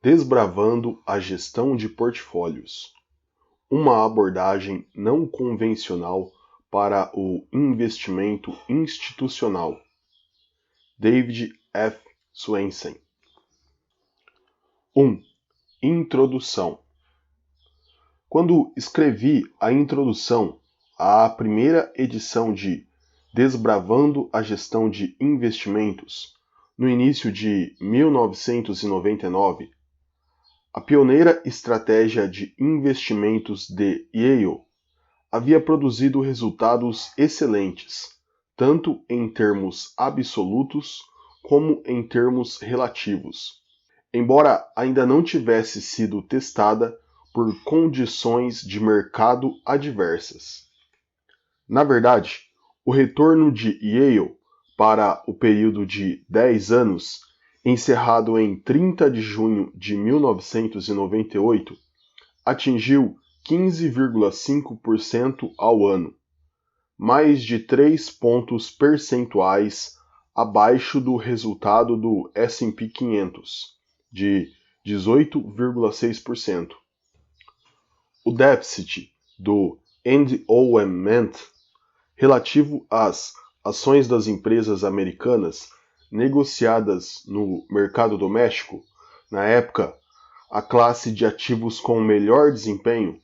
Desbravando a gestão de portfólios. Uma abordagem não convencional para o investimento institucional. David F. Swensen. 1. Introdução. Quando escrevi a introdução à primeira edição de Desbravando a Gestão de Investimentos, no início de 1999, a pioneira estratégia de investimentos de Yale havia produzido resultados excelentes, tanto em termos absolutos como em termos relativos, embora ainda não tivesse sido testada por condições de mercado adversas. Na verdade, o retorno de Yale para o período de 10 anos, encerrado em 30 de junho de 1998, atingiu 15,5% ao ano, mais de 3 pontos percentuais abaixo do resultado do S&P 500, de 18,6%. O déficit do endowment relativo às ações das empresas americanas negociadas no mercado doméstico, na época, a classe de ativos com melhor desempenho,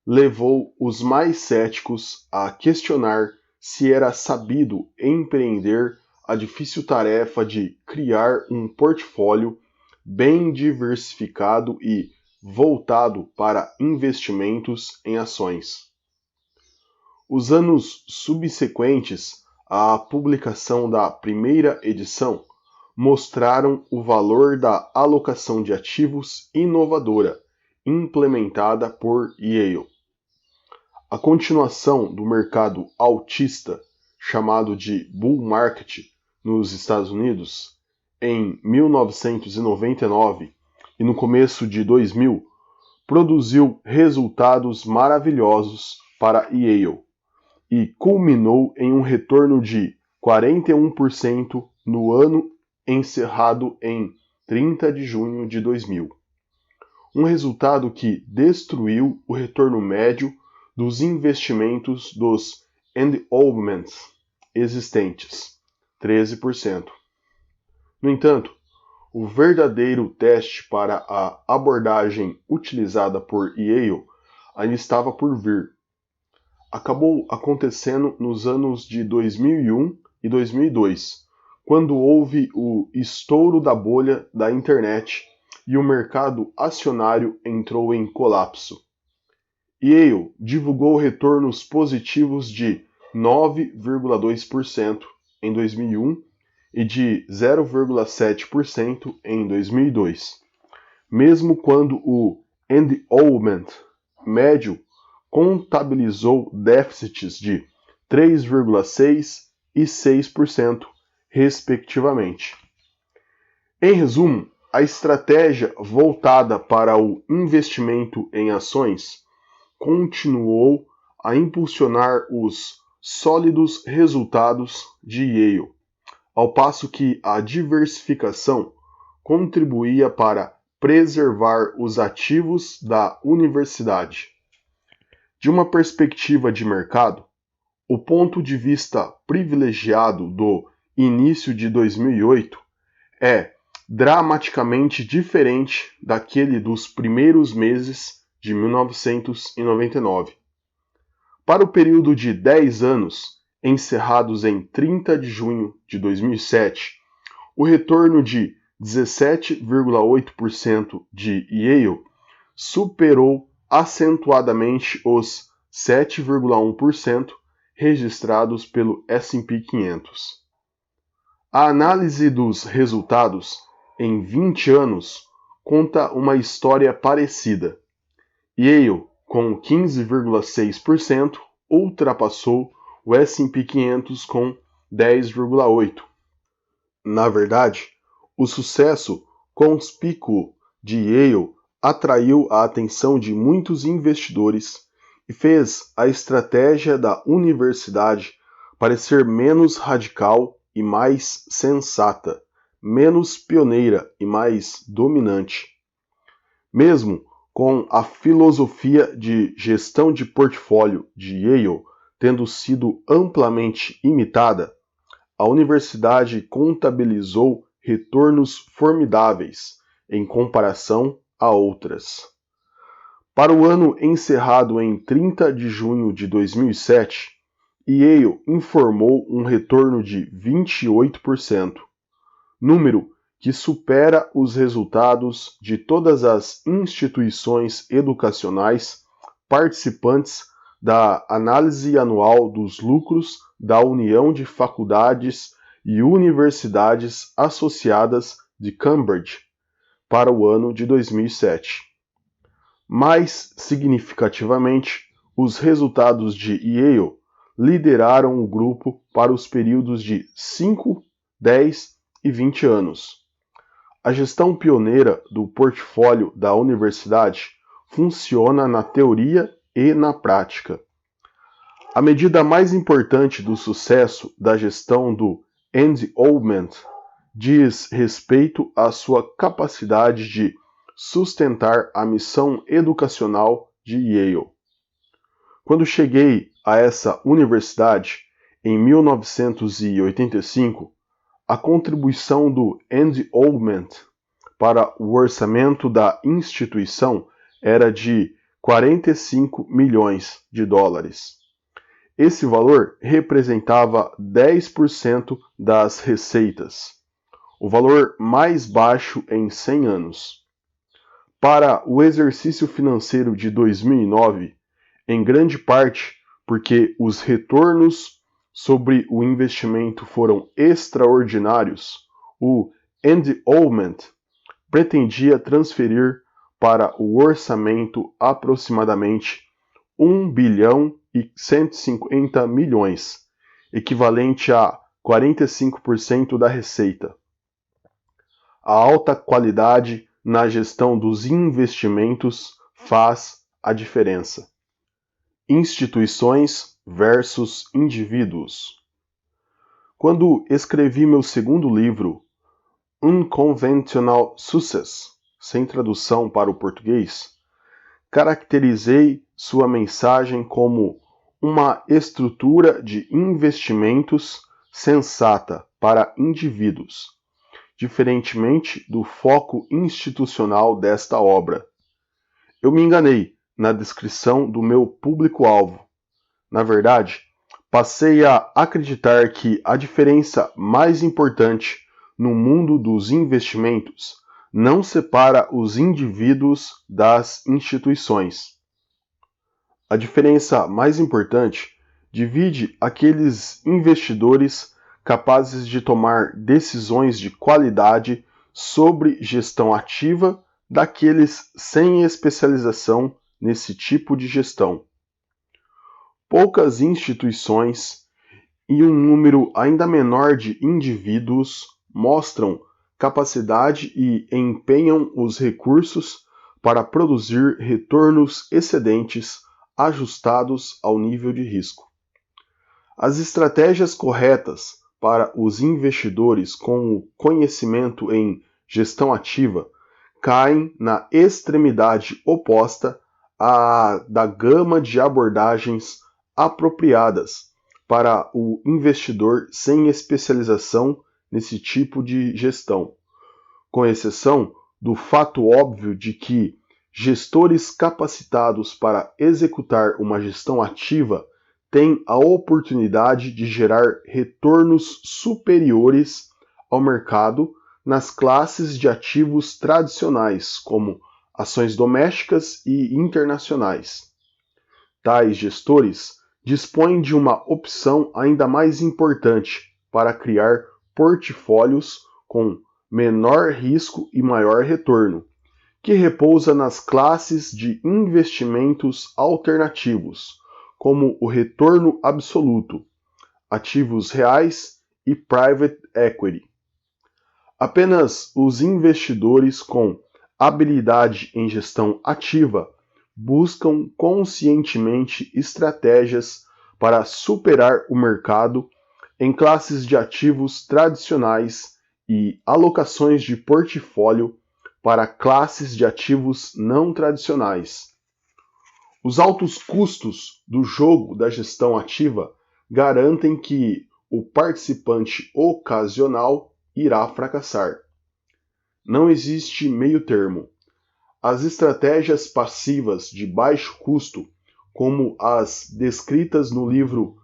levou os mais céticos a questionar se era sabido empreender a difícil tarefa de criar um portfólio bem diversificado e voltado para investimentos em ações. Os anos subsequentes à publicação da primeira edição mostraram o valor da alocação de ativos inovadora implementada por Yale. A continuação do mercado altista, chamado de bull market nos Estados Unidos, em 1999 e no começo de 2000, produziu resultados maravilhosos para Yale e culminou em um retorno de 41% no ano encerrado em 30 de junho de 2000. Um resultado que destruiu o retorno médio dos investimentos dos endowments existentes, 13%. No entanto, o verdadeiro teste para a abordagem utilizada por Yale ainda estava por vir. Acabou acontecendo nos anos de 2001 e 2002, quando houve o estouro da bolha da internet e o mercado acionário entrou em colapso. Yale divulgou retornos positivos de 9,2% em 2001 e de 0,7% em 2002, mesmo quando o endowment médio contabilizou déficits de 3,6% e 6%, respectivamente. Em resumo, a estratégia voltada para o investimento em ações continuou a impulsionar os sólidos resultados de Yale, ao passo que a diversificação contribuía para preservar os ativos da universidade. De uma perspectiva de mercado, o ponto de vista privilegiado do início de 2008 é dramaticamente diferente daquele dos primeiros meses de 1999. Para o período de 10 anos, encerrados em 30 de junho de 2007, o retorno de 17,8% de Yale superou acentuadamente os 7,1% registrados pelo S&P 500. A análise dos resultados em 20 anos conta uma história parecida. Yale, com 15,6%, ultrapassou o S&P 500 com 10,8%. Na verdade, o sucesso conspícuo de Yale atraiu a atenção de muitos investidores e fez a estratégia da universidade parecer menos radical e mais sensata, menos pioneira e mais dominante. Mesmo com a filosofia de gestão de portfólio de Yale tendo sido amplamente imitada, a universidade contabilizou retornos formidáveis em comparação a outras. Para o ano encerrado em 30 de junho de 2007, Yale informou um retorno de 28%, número que supera os resultados de todas as instituições educacionais participantes da análise anual dos lucros da União de Faculdades e Universidades Associadas de Cambridge para o ano de 2007. Mais significativamente, os resultados de Yale lideraram o grupo para os períodos de 5, 10 e 20 anos. A gestão pioneira do portfólio da universidade funciona na teoria e na prática. A medida mais importante do sucesso da gestão do endowment diz respeito à sua capacidade de sustentar a missão educacional de Yale. Quando cheguei a essa universidade, em 1985, a contribuição do endowment para o orçamento da instituição era de 45 milhões de dólares. Esse valor representava 10% das receitas, o valor mais baixo em 100 anos. Para o exercício financeiro de 2009, em grande parte porque os retornos sobre o investimento foram extraordinários, o endowment pretendia transferir para o orçamento aproximadamente 1 bilhão e 150 milhões, equivalente a 45% da receita. A alta qualidade na gestão dos investimentos faz a diferença. Instituições versus indivíduos. Quando escrevi meu segundo livro, Unconventional Success, sem tradução para o português, caracterizei sua mensagem como uma estrutura de investimentos sensata para indivíduos, diferentemente do foco institucional desta obra. Eu me enganei na descrição do meu público-alvo. Na verdade, passei a acreditar que a diferença mais importante no mundo dos investimentos não separa os indivíduos das instituições. A diferença mais importante divide aqueles investidores capazes de tomar decisões de qualidade sobre gestão ativa daqueles sem especialização nesse tipo de gestão. Poucas instituições e um número ainda menor de indivíduos mostram capacidade e empenham os recursos para produzir retornos excedentes ajustados ao nível de risco. As estratégias corretas para os investidores com o conhecimento em gestão ativa caem na extremidade oposta à da gama de abordagens apropriadas para o investidor sem especialização nesse tipo de gestão, com exceção do fato óbvio de que gestores capacitados para executar uma gestão ativa têm a oportunidade de gerar retornos superiores ao mercado nas classes de ativos tradicionais, como ações domésticas e internacionais. Tais gestores dispõem de uma opção ainda mais importante para criar portfólios com menor risco e maior retorno, que repousa nas classes de investimentos alternativos, como o retorno absoluto, ativos reais e private equity. Apenas os investidores com habilidade em gestão ativa buscam conscientemente estratégias para superar o mercado em classes de ativos tradicionais e alocações de portfólio para classes de ativos não tradicionais. Os altos custos do jogo da gestão ativa garantem que o participante ocasional irá fracassar. Não existe meio-termo. As estratégias passivas de baixo custo, como as descritas no livro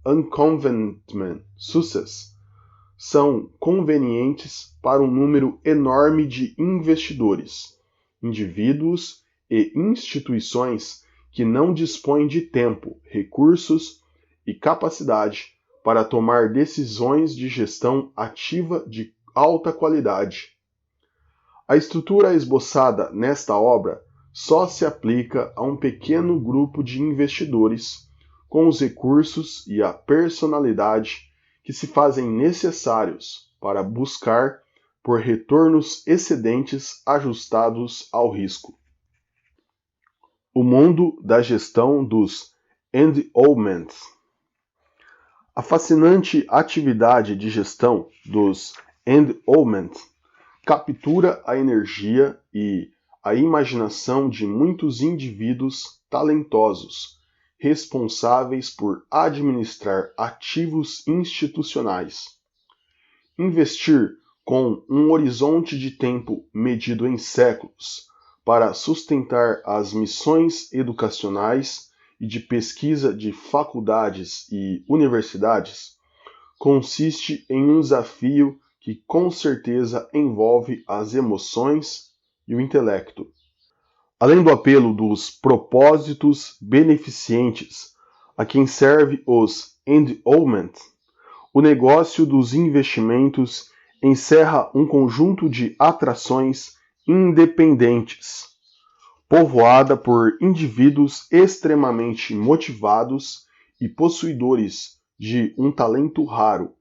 Unconventional Success, são convenientes para um número enorme de investidores, indivíduos e instituições que não dispõem de tempo, recursos e capacidade para tomar decisões de gestão ativa de alta qualidade. A estrutura esboçada nesta obra só se aplica a um pequeno grupo de investidores com os recursos e a personalidade que se fazem necessários para buscar por retornos excedentes ajustados ao risco. O mundo da gestão dos endowments. A fascinante atividade de gestão dos endowments captura a energia e a imaginação de muitos indivíduos talentosos, responsáveis por administrar ativos institucionais. Investir com um horizonte de tempo medido em séculos para sustentar as missões educacionais e de pesquisa de faculdades e universidades consiste em um desafio que com certeza envolve as emoções e o intelecto. Além do apelo dos propósitos beneficentes a quem serve os endowments, o negócio dos investimentos encerra um conjunto de atrações independentes, povoada por indivíduos extremamente motivados e possuidores de um talento raro.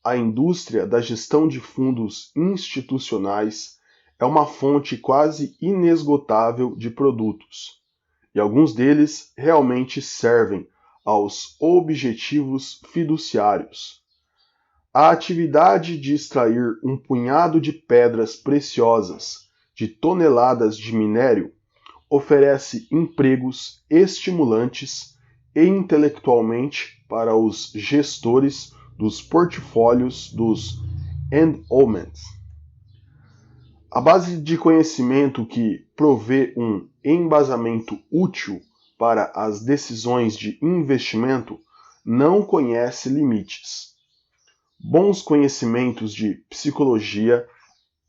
A indústria da gestão de fundos institucionais é uma fonte quase inesgotável de produtos, e alguns deles realmente servem aos objetivos fiduciários. A atividade de extrair um punhado de pedras preciosas de toneladas de minério oferece empregos estimulantes e intelectualmente para os gestores dos portfólios dos endowments. A base de conhecimento que provê um embasamento útil para as decisões de investimento não conhece limites. Bons conhecimentos de psicologia,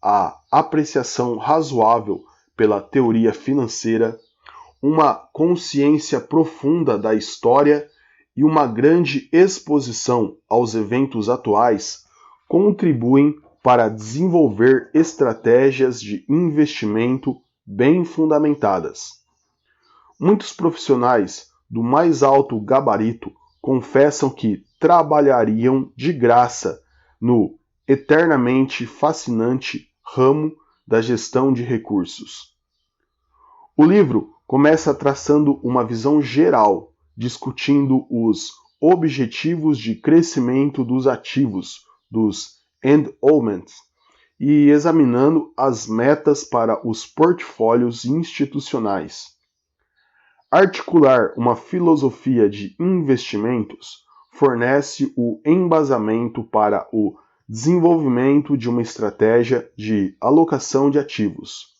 a apreciação razoável pela teoria financeira, uma consciência profunda da história e uma grande exposição aos eventos atuais contribuem para desenvolver estratégias de investimento bem fundamentadas. Muitos profissionais do mais alto gabarito confessam que trabalhariam de graça no eternamente fascinante ramo da gestão de recursos. O livro começa traçando uma visão geral, discutindo os objetivos de crescimento dos ativos dos endowments e examinando as metas para os portfólios institucionais. Articular uma filosofia de investimentos fornece o embasamento para o desenvolvimento de uma estratégia de alocação de ativos,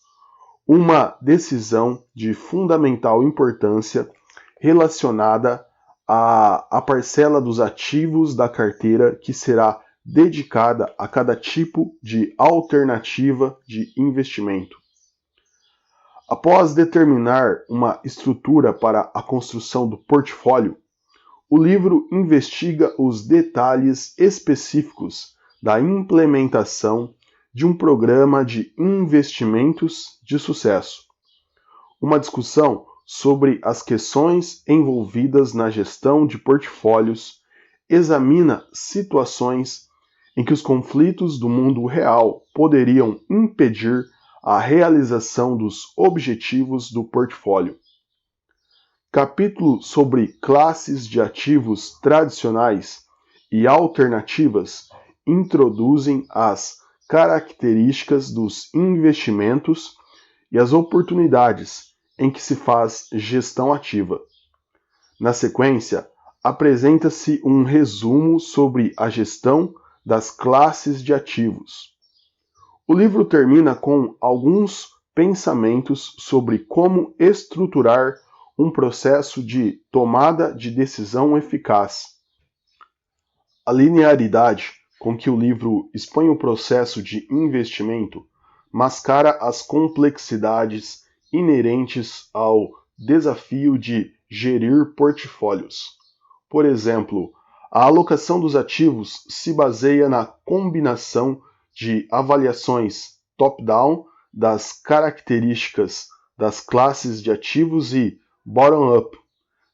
uma decisão de fundamental importância relacionada à parcela dos ativos da carteira que será dedicada a cada tipo de alternativa de investimento. Após determinar uma estrutura para a construção do portfólio, o livro investiga os detalhes específicos da implementação de um programa de investimentos de sucesso. Uma discussão sobre as questões envolvidas na gestão de portfólios examina situações em que os conflitos do mundo real poderiam impedir a realização dos objetivos do portfólio. Capítulo sobre classes de ativos tradicionais e alternativas introduzem as características dos investimentos e as oportunidades em que se faz gestão ativa. Na sequência, apresenta-se um resumo sobre a gestão das classes de ativos. O livro termina com alguns pensamentos sobre como estruturar um processo de tomada de decisão eficaz. A linearidade com que o livro expõe o processo de investimento mascara as complexidades inerentes ao desafio de gerir portfólios. Por exemplo, a alocação dos ativos se baseia na combinação de avaliações top-down das características das classes de ativos e bottom-up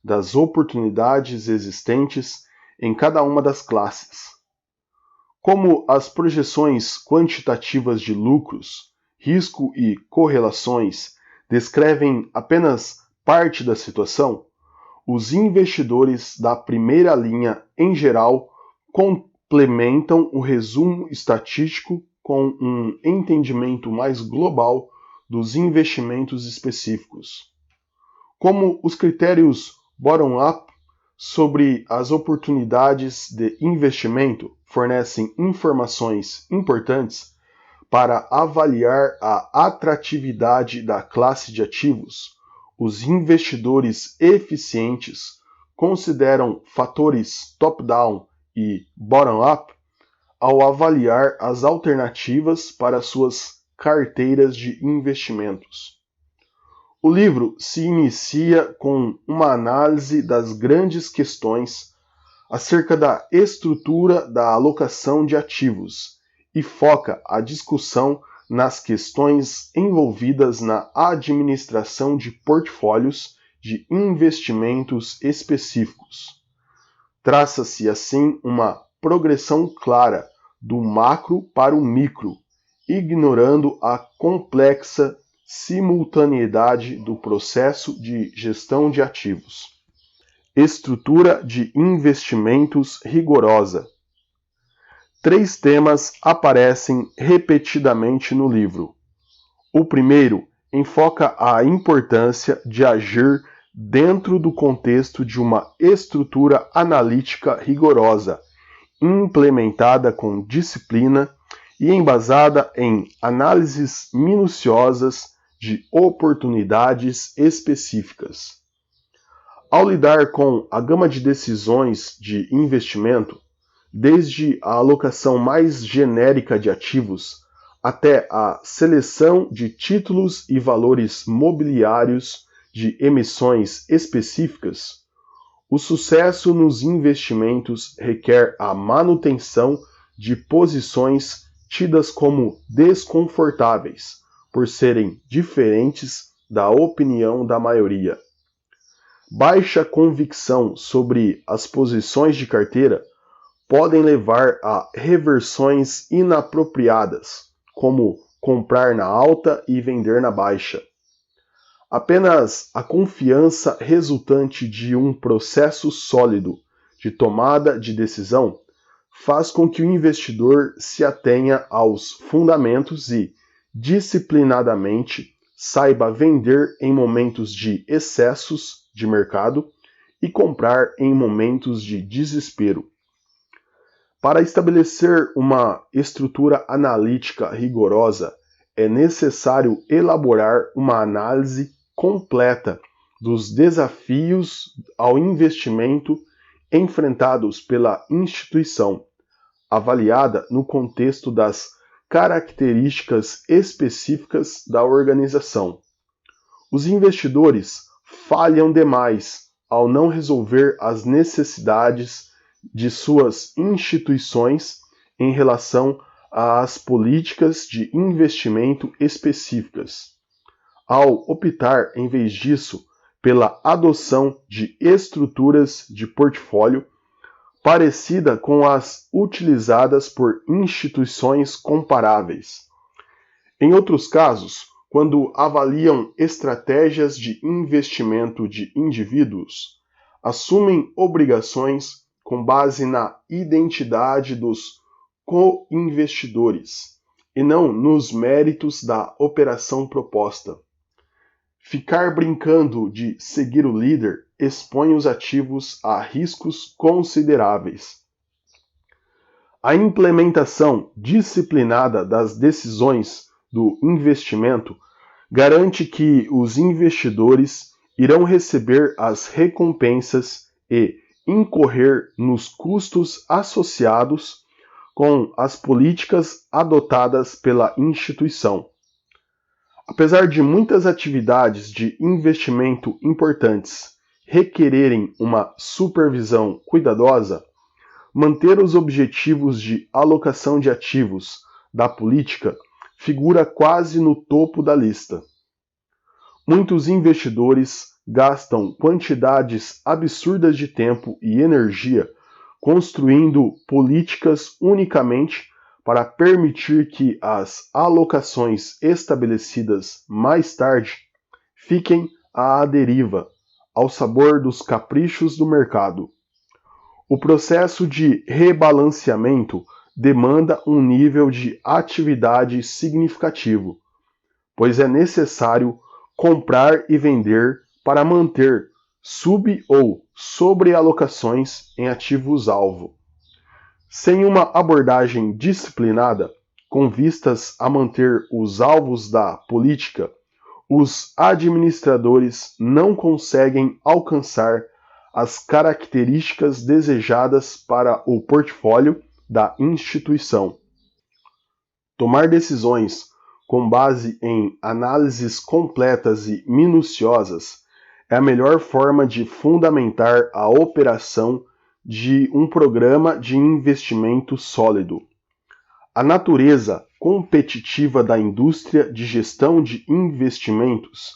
das oportunidades existentes em cada uma das classes. Como as projeções quantitativas de lucros, risco e correlações descrevem apenas parte da situação, os investidores da primeira linha, em geral, complementam o resumo estatístico com um entendimento mais global dos investimentos específicos. Como os critérios bottom-up sobre as oportunidades de investimento fornecem informações importantes para avaliar a atratividade da classe de ativos, os investidores eficientes consideram fatores top-down e bottom-up ao avaliar as alternativas para suas carteiras de investimentos. O livro se inicia com uma análise das grandes questões acerca da estrutura da alocação de ativos e foca a discussão nas questões envolvidas na administração de portfólios de investimentos específicos. Traça-se, assim, uma progressão clara do macro para o micro, ignorando a complexa simultaneidade do processo de gestão de ativos. Estrutura de investimentos rigorosa. 3 temas aparecem repetidamente no livro. O primeiro enfoca a importância de agir dentro do contexto de uma estrutura analítica rigorosa, implementada com disciplina e embasada em análises minuciosas de oportunidades específicas. Ao lidar com a gama de decisões de investimento, desde a alocação mais genérica de ativos até a seleção de títulos e valores mobiliários de emissões específicas, o sucesso nos investimentos requer a manutenção de posições tidas como desconfortáveis, por serem diferentes da opinião da maioria. Baixa convicção sobre as posições de carteira podem levar a reversões inapropriadas, como comprar na alta e vender na baixa. Apenas a confiança resultante de um processo sólido de tomada de decisão faz com que o investidor se atenha aos fundamentos e, disciplinadamente, saiba vender em momentos de excessos de mercado e comprar em momentos de desespero. Para estabelecer uma estrutura analítica rigorosa, é necessário elaborar uma análise completa dos desafios ao investimento enfrentados pela instituição, avaliada no contexto das características específicas da organização. Os investidores falham demais ao não resolver as necessidades de suas instituições em relação às políticas de investimento específicas. Ao optar, em vez disso, pela adoção de estruturas de portfólio parecida com as utilizadas por instituições comparáveis. Em outros casos, quando avaliam estratégias de investimento de indivíduos, assumem obrigações com base na identidade dos co-investidores, e não nos méritos da operação proposta. Ficar brincando de seguir o líder expõe os ativos a riscos consideráveis. A implementação disciplinada das decisões do investimento garante que os investidores irão receber as recompensas e incorrer nos custos associados com as políticas adotadas pela instituição. Apesar de muitas atividades de investimento importantes requererem uma supervisão cuidadosa, manter os objetivos de alocação de ativos da política figura quase no topo da lista. Muitos investidores gastam quantidades absurdas de tempo e energia construindo políticas unicamente para permitir que as alocações estabelecidas mais tarde fiquem à deriva, ao sabor dos caprichos do mercado. O processo de rebalanceamento demanda um nível de atividade significativo, pois é necessário comprar e vender para manter sub- ou sobrealocações em ativos-alvo. Sem uma abordagem disciplinada, com vistas a manter os alvos da política, os administradores não conseguem alcançar as características desejadas para o portfólio da instituição. Tomar decisões com base em análises completas e minuciosas é a melhor forma de fundamentar a operação de um programa de investimento sólido. A natureza competitiva da indústria de gestão de investimentos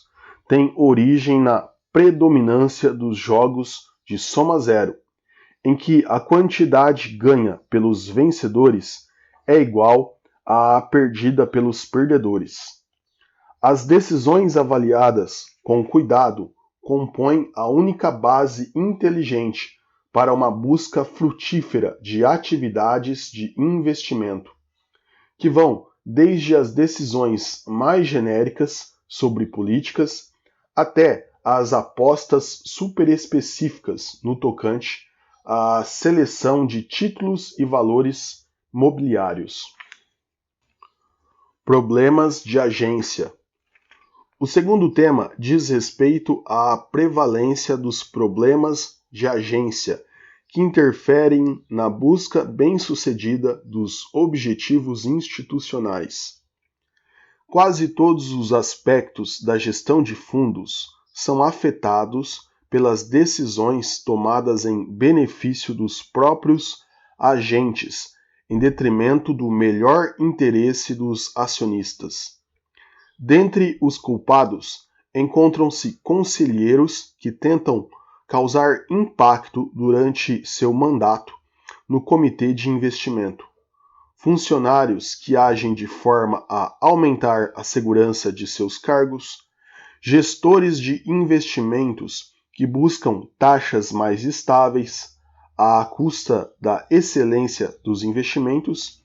tem origem na predominância dos jogos de soma zero, em que a quantidade ganha pelos vencedores é igual à perdida pelos perdedores. As decisões avaliadas com cuidado compõem a única base inteligente para uma busca frutífera de atividades de investimento, que vão desde as decisões mais genéricas sobre políticas até as apostas superespecíficas no tocante à seleção de títulos e valores mobiliários. Problemas de agência. O segundo tema diz respeito à prevalência dos problemas de agência que interferem na busca bem-sucedida dos objetivos institucionais. Quase todos os aspectos da gestão de fundos são afetados pelas decisões tomadas em benefício dos próprios agentes, em detrimento do melhor interesse dos acionistas. Dentre os culpados, encontram-se conselheiros que tentam causar impacto durante seu mandato no comitê de investimento, funcionários que agem de forma a aumentar a segurança de seus cargos, gestores de investimentos que buscam taxas mais estáveis à custa da excelência dos investimentos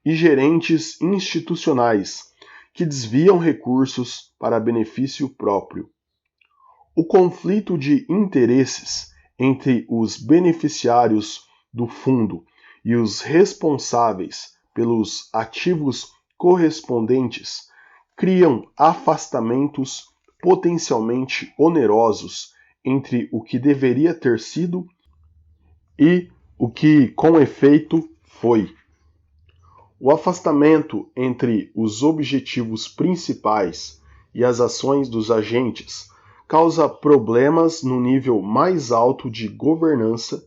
e gerentes institucionais que desviam recursos para benefício próprio. O conflito de interesses entre os beneficiários do fundo e os responsáveis pelos ativos correspondentes criam afastamentos potencialmente onerosos entre o que deveria ter sido e o que, com efeito, foi. O afastamento entre os objetivos principais e as ações dos agentes causa problemas no nível mais alto de governança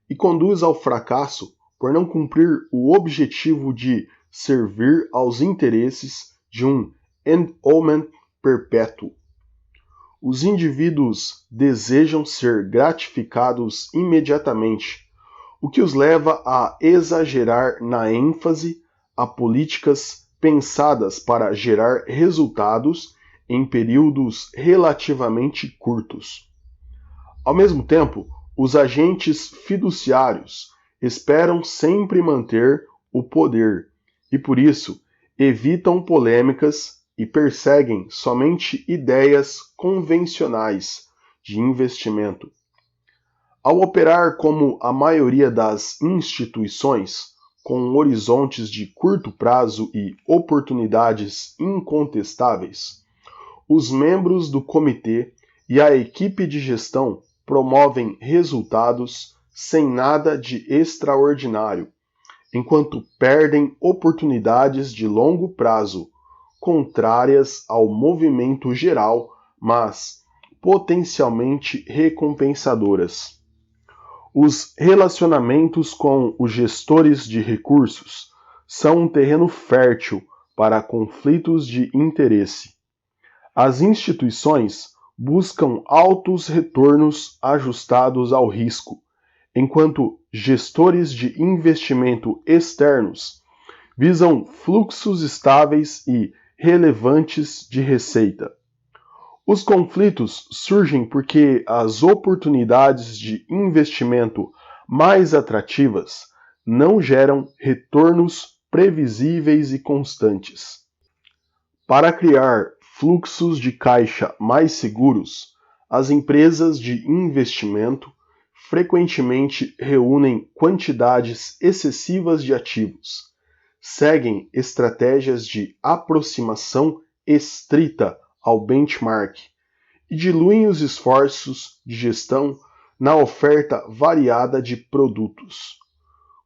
e conduz ao fracasso por não cumprir o objetivo de servir aos interesses de um endowment perpétuo. Os indivíduos desejam ser gratificados imediatamente, o que os leva a exagerar na ênfase a políticas pensadas para gerar resultados em períodos relativamente curtos. Ao mesmo tempo, os agentes fiduciários esperam sempre manter o poder e, por isso, evitam polêmicas e perseguem somente ideias convencionais de investimento. Ao operar como a maioria das instituições, com horizontes de curto prazo e oportunidades incontestáveis, os membros do comitê e a equipe de gestão promovem resultados sem nada de extraordinário, enquanto perdem oportunidades de longo prazo, contrárias ao movimento geral, mas potencialmente recompensadoras. Os relacionamentos com os gestores de recursos são um terreno fértil para conflitos de interesse. As instituições buscam altos retornos ajustados ao risco, enquanto gestores de investimento externos visam fluxos estáveis e relevantes de receita. Os conflitos surgem porque as oportunidades de investimento mais atrativas não geram retornos previsíveis e constantes. Para criar fluxos de caixa mais seguros, as empresas de investimento frequentemente reúnem quantidades excessivas de ativos, seguem estratégias de aproximação estrita ao benchmark e diluem os esforços de gestão na oferta variada de produtos.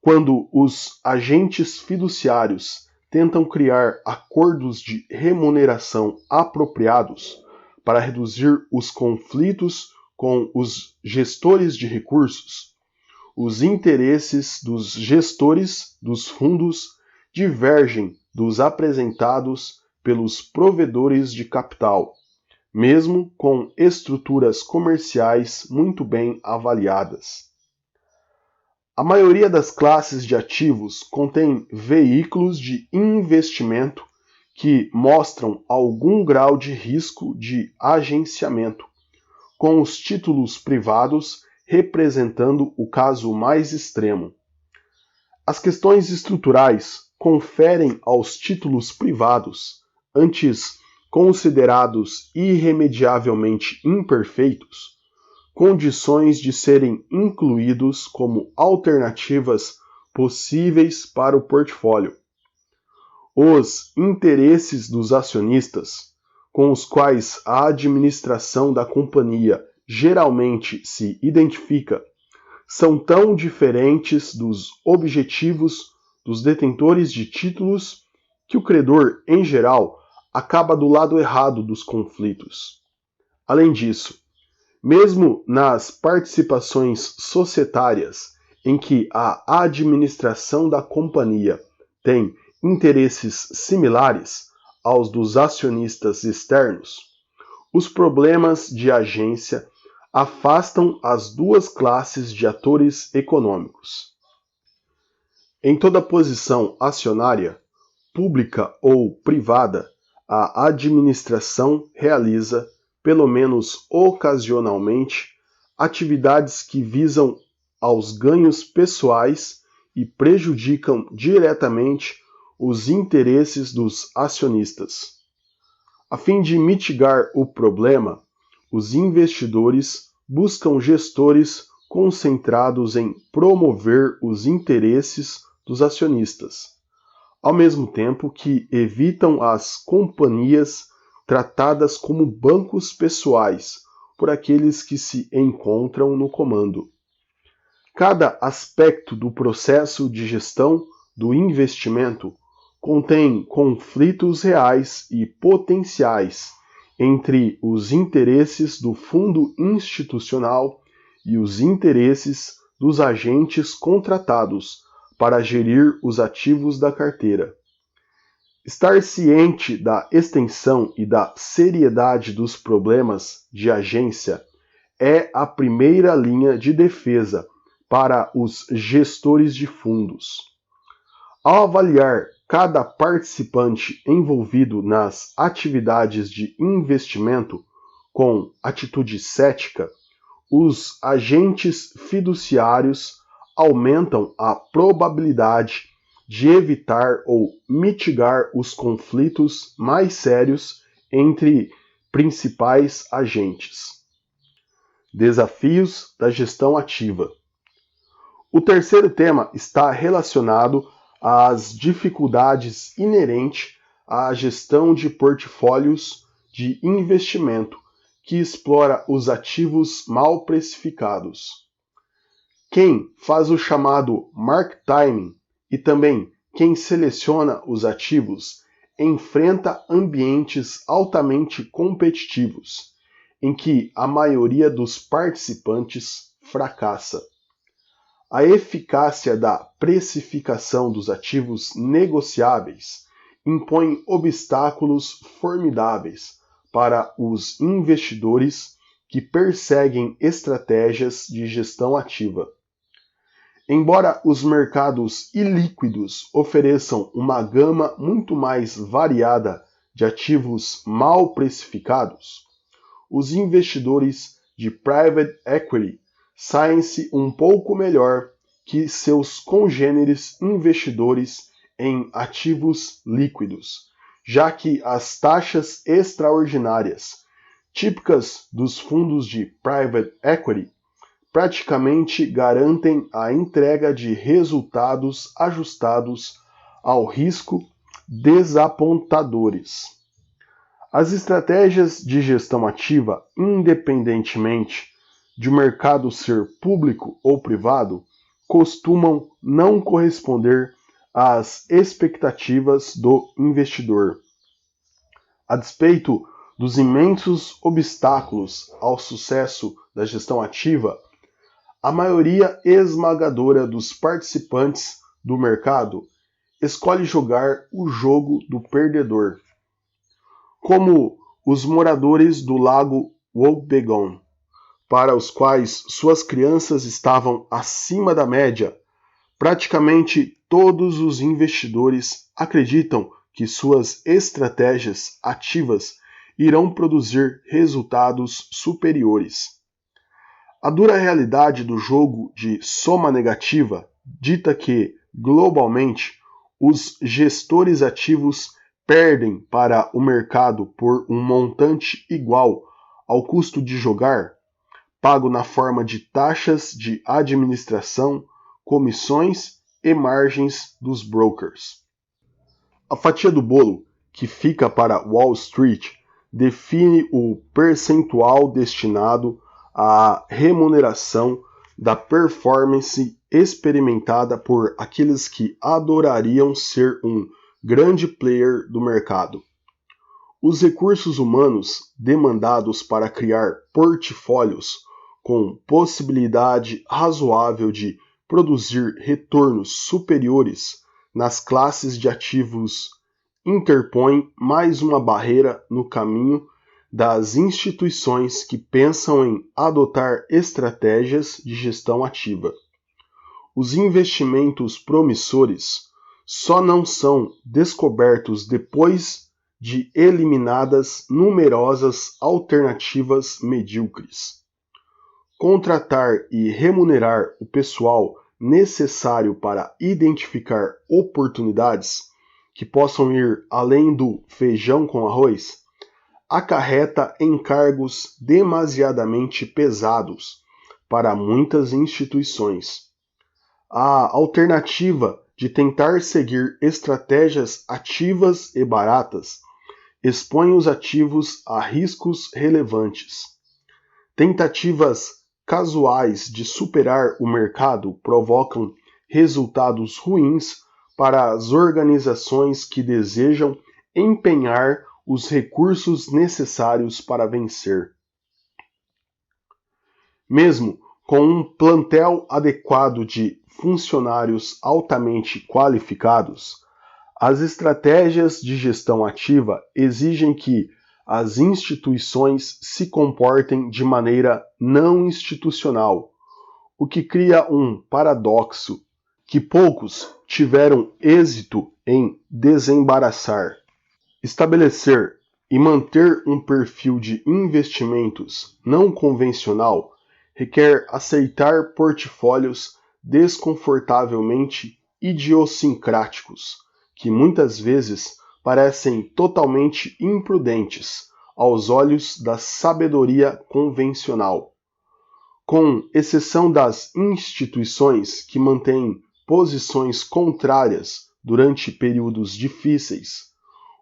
Quando os agentes fiduciários tentam criar acordos de remuneração apropriados para reduzir os conflitos com os gestores de recursos, os interesses dos gestores dos fundos divergem dos apresentados pelos provedores de capital, mesmo com estruturas comerciais muito bem avaliadas. A maioria das classes de ativos contém veículos de investimento que mostram algum grau de risco de agenciamento, com os títulos privados representando o caso mais extremo. As questões estruturais conferem aos títulos privados, antes considerados irremediavelmente imperfeitos, condições de serem incluídos como alternativas possíveis para o portfólio. Os interesses dos acionistas, com os quais a administração da companhia geralmente se identifica, são tão diferentes dos objetivos dos detentores de títulos que o credor, em geral, acaba do lado errado dos conflitos. Além disso, mesmo nas participações societárias em que a administração da companhia tem interesses similares aos dos acionistas externos, os problemas de agência afastam as duas classes de atores econômicos. Em toda posição acionária, pública ou privada, a administração realiza, pelo menos ocasionalmente, atividades que visam aos ganhos pessoais e prejudicam diretamente os interesses dos acionistas. A fim de mitigar o problema, os investidores buscam gestores concentrados em promover os interesses dos acionistas, ao mesmo tempo que evitam as companhias tratadas como bancos pessoais por aqueles que se encontram no comando. Cada aspecto do processo de gestão do investimento contém conflitos reais e potenciais entre os interesses do fundo institucional e os interesses dos agentes contratados para gerir os ativos da carteira. Estar ciente da extensão e da seriedade dos problemas de agência é a primeira linha de defesa para os gestores de fundos. Ao avaliar cada participante envolvido nas atividades de investimento com atitude cética, os agentes fiduciários aumentam a probabilidade de evitar ou mitigar os conflitos mais sérios entre principais agentes. Desafios da gestão ativa. O terceiro tema está relacionado às dificuldades inerentes à gestão de portfólios de investimento que explora os ativos mal precificados. Quem faz o chamado market timing e também quem seleciona os ativos enfrenta ambientes altamente competitivos, em que a maioria dos participantes fracassa. A eficácia da precificação dos ativos negociáveis impõe obstáculos formidáveis para os investidores que perseguem estratégias de gestão ativa. Embora os mercados ilíquidos ofereçam uma gama muito mais variada de ativos mal precificados, os investidores de private equity saem-se um pouco melhor que seus congêneres investidores em ativos líquidos, já que as taxas extraordinárias, típicas dos fundos de private equity, praticamente garantem a entrega de resultados ajustados ao risco desapontadores. As estratégias de gestão ativa, independentemente de o mercado ser público ou privado, costumam não corresponder às expectativas do investidor. A despeito dos imensos obstáculos ao sucesso da gestão ativa, a maioria esmagadora dos participantes do mercado escolhe jogar o jogo do perdedor, como os moradores do lago Wobegon, para os quais suas crianças estavam acima da média. Praticamente todos os investidores acreditam que suas estratégias ativas irão produzir resultados superiores. A dura realidade do jogo de soma negativa dita que, globalmente, os gestores ativos perdem para o mercado por um montante igual ao custo de jogar, pago na forma de taxas de administração, comissões e margens dos brokers. A fatia do bolo, que fica para Wall Street, define o percentual destinado à remuneração da performance experimentada por aqueles que adorariam ser um grande player do mercado. Os recursos humanos demandados para criar portfólios com possibilidade razoável de produzir retornos superiores nas classes de ativos interpõem mais uma barreira no caminho das instituições que pensam em adotar estratégias de gestão ativa. Os investimentos promissores só não são descobertos depois de eliminadas numerosas alternativas medíocres. Contratar e remunerar o pessoal necessário para identificar oportunidades que possam ir além do feijão com arroz acarreta encargos demasiadamente pesados para muitas instituições. A alternativa de tentar seguir estratégias ativas e baratas expõe os ativos a riscos relevantes. Tentativas casuais de superar o mercado provocam resultados ruins para as organizações que desejam empenhar os recursos necessários para vencer. Mesmo com um plantel adequado de funcionários altamente qualificados, as estratégias de gestão ativa exigem que as instituições se comportem de maneira não institucional, o que cria um paradoxo que poucos tiveram êxito em desembaraçar. Estabelecer e manter um perfil de investimentos não convencional requer aceitar portfólios desconfortavelmente idiosincráticos, que muitas vezes parecem totalmente imprudentes aos olhos da sabedoria convencional. Com exceção das instituições que mantêm posições contrárias durante períodos difíceis,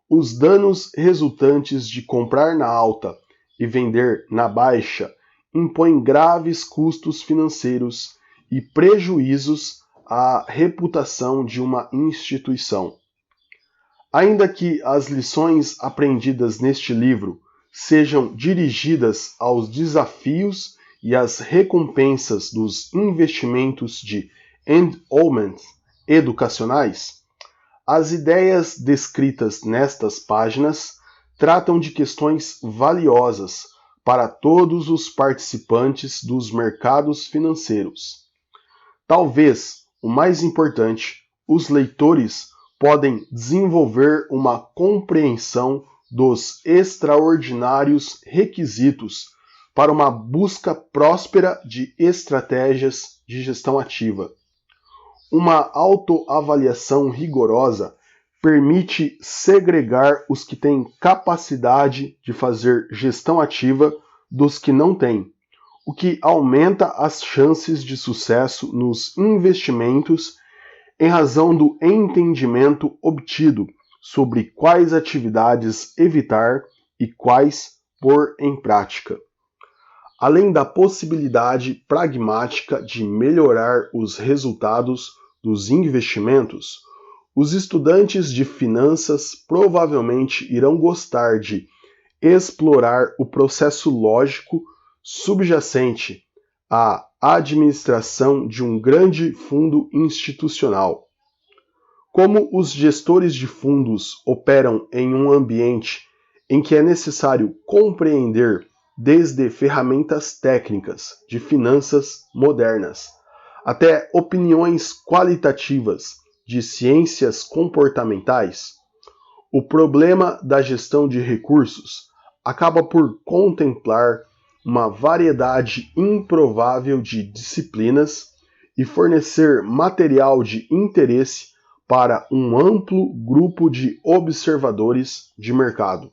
os danos resultantes de comprar na alta e vender na baixa impõem graves custos financeiros e prejuízos à reputação de uma instituição. Ainda que as lições aprendidas neste livro sejam dirigidas aos desafios e às recompensas dos investimentos de endowment educacionais, as ideias descritas nestas páginas tratam de questões valiosas para todos os participantes dos mercados financeiros. Talvez o mais importante, os leitores podem desenvolver uma compreensão dos extraordinários requisitos para uma busca próspera de estratégias de gestão ativa. Uma autoavaliação rigorosa permite segregar os que têm capacidade de fazer gestão ativa dos que não têm, o que aumenta as chances de sucesso nos investimentos em razão do entendimento obtido sobre quais atividades evitar e quais pôr em prática. Além da possibilidade pragmática de melhorar os resultados dos investimentos, os estudantes de finanças provavelmente irão gostar de explorar o processo lógico subjacente à administração de um grande fundo institucional. Como os gestores de fundos operam em um ambiente em que é necessário compreender desde ferramentas técnicas de finanças modernas até opiniões qualitativas de ciências comportamentais, o problema da gestão de recursos acaba por contemplar uma variedade improvável de disciplinas e fornecer material de interesse para um amplo grupo de observadores de mercado.